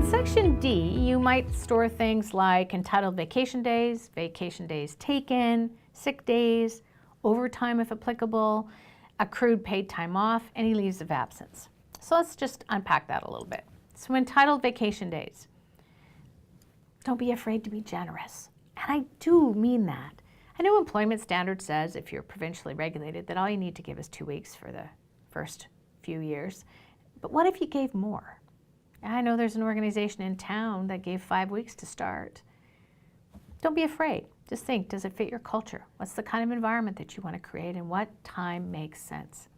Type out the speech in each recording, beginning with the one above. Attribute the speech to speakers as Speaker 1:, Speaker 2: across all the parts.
Speaker 1: in Section D, you might store things like entitled vacation days taken, sick days, overtime if applicable, accrued paid time off, any leaves of absence. So let's just unpack that a little bit. So entitled vacation days. Don't be afraid to be generous. And I do mean that. I know employment standard says if you're provincially regulated that all you need to give is 2 weeks for the first few years. But what if you gave more? I know there's an organization in town that gave 5 weeks to start. Don't be afraid. Just think, does it fit your culture? What's the kind of environment that you want to create and what time makes sense?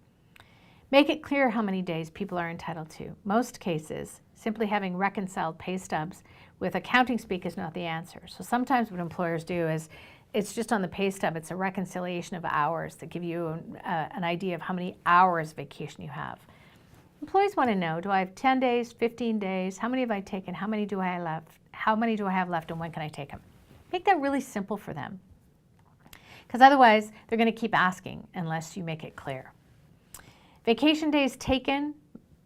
Speaker 1: Make it clear how many days people are entitled to. Most cases, simply having reconciled pay stubs with accounting speak is not the answer. So sometimes what employers do is it's just on the pay stub, it's a reconciliation of hours that give you an idea of how many hours vacation you have. Employees want to know, do I have 10 days, 15 days? How many have I taken? How many do I have left? How many do I have left and when can I take them? Make that really simple for them. Because otherwise, they're going to keep asking unless you make it clear. Vacation days taken,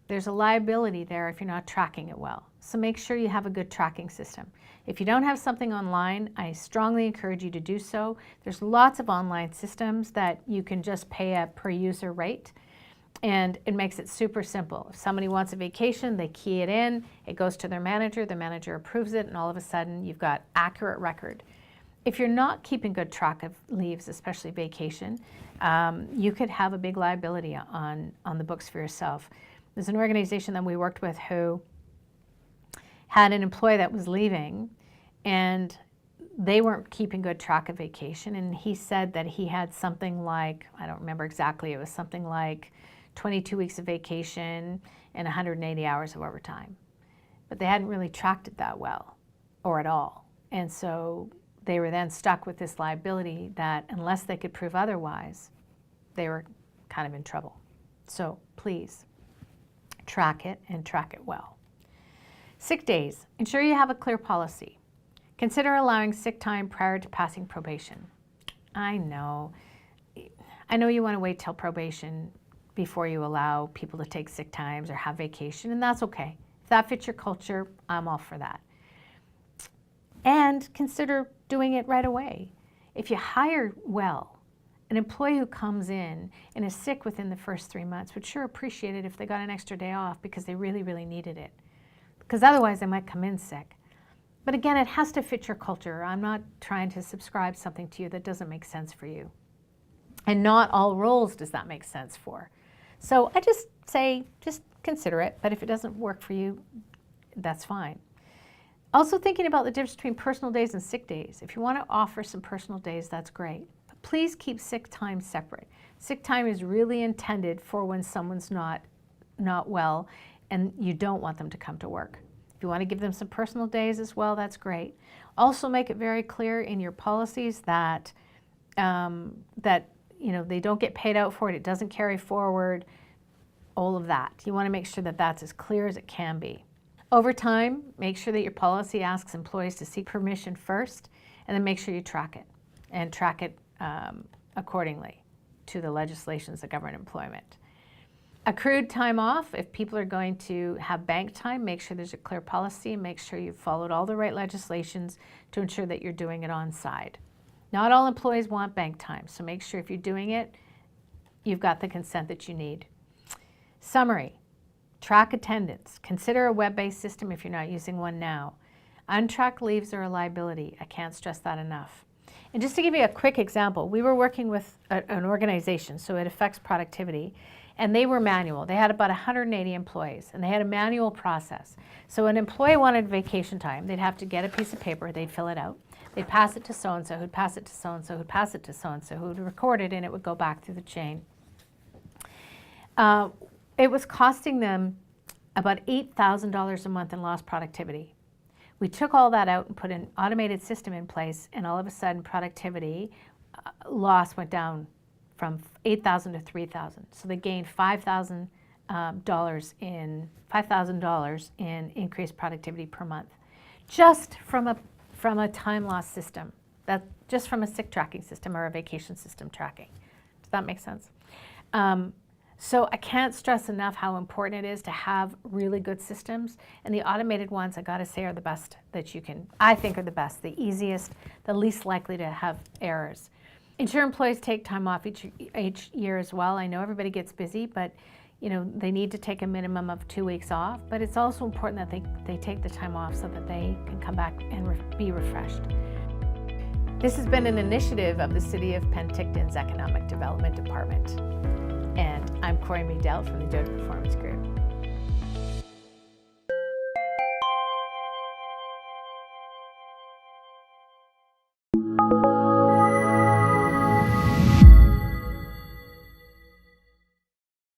Speaker 1: there's a liability there if you're not tracking it well. So make sure you have a good tracking system. If you don't have something online, I strongly encourage you to do so. There's lots of online systems that you can just pay a per user rate. And it makes it super simple. If somebody wants a vacation, they key it in, it goes to their manager, the manager approves it, and all of a sudden you've got accurate record. If you're not keeping good track of leaves, especially vacation, you could have a big liability on the books for yourself. There's an organization that we worked with who had an employee that was leaving, and they weren't keeping good track of vacation, and he said that he had something like, I don't remember exactly, it was something like 22 weeks of vacation and 180 hours of overtime. But they hadn't really tracked it that well or at all. And so they were then stuck with this liability that unless they could prove otherwise, they were kind of in trouble. So please track it and track it well. Sick days. Ensure you have a clear policy. Consider allowing sick time prior to passing probation. I know you want to wait till probation before you allow people to take sick times or have vacation, and that's okay. If that fits your culture, I'm all for that. And consider doing it right away. If you hire well, an employee who comes in and is sick within the first 3 months would sure appreciate it if they got an extra day off because they really, really needed it. Because otherwise they might come in sick. But again, it has to fit your culture. I'm not trying to subscribe something to you that doesn't make sense for you. And not all roles does that make sense for. So I just say, just consider it, but if it doesn't work for you, that's fine. Also thinking about the difference between personal days and sick days. If you want to offer some personal days, that's great. But please keep sick time separate. Sick time is really intended for when someone's not well and you don't want them to come to work. If you want to give them some personal days as well, that's great. Also make it very clear in your policies that they don't get paid out for it, it doesn't carry forward, all of that. You want to make sure that that's as clear as it can be. Overtime, make sure that your policy asks employees to seek permission first, and then make sure you track it, and track it accordingly to the legislations that govern employment. Accrued time off, if people are going to have bank time, make sure there's a clear policy, and make sure you've followed all the right legislations to ensure that you're doing it on side. Not all employees want bank time, so make sure if you're doing it, you've got the consent that you need. Summary, track attendance. Consider a web-based system if you're not using one now. Untracked leaves are a liability. I can't stress that enough. And just to give you a quick example, we were working with an organization, so it affects productivity, and they were manual. They had about 180 employees, and they had a manual process. So an employee wanted vacation time. They'd have to get a piece of paper, they'd fill it out. They'd pass it to so-and-so, who'd pass it to so-and-so, who'd pass it to so-and-so, who'd record it, and it would go back through the chain. It was costing them about $8,000 a month in lost productivity. We took all that out and put an automated system in place, and all of a sudden productivity loss went down from $8,000 to $3,000. So they gained $5,000 in increased productivity per month, just from a time loss system. That just from a sick tracking system or a vacation system tracking. Does that make sense? So I can't stress enough how important it is to have really good systems. And the automated ones, I gotta say, are the best that you can, I think are the best, the easiest, the least likely to have errors. Ensure employees take time off each year as well. I know everybody gets busy, but they need to take a minimum of 2 weeks off. But it's also important that they take the time off so that they can come back and be refreshed. This has been an initiative of the City of Penticton's Economic Development Department. And I'm Corey Meadell from the Joda Performance Group.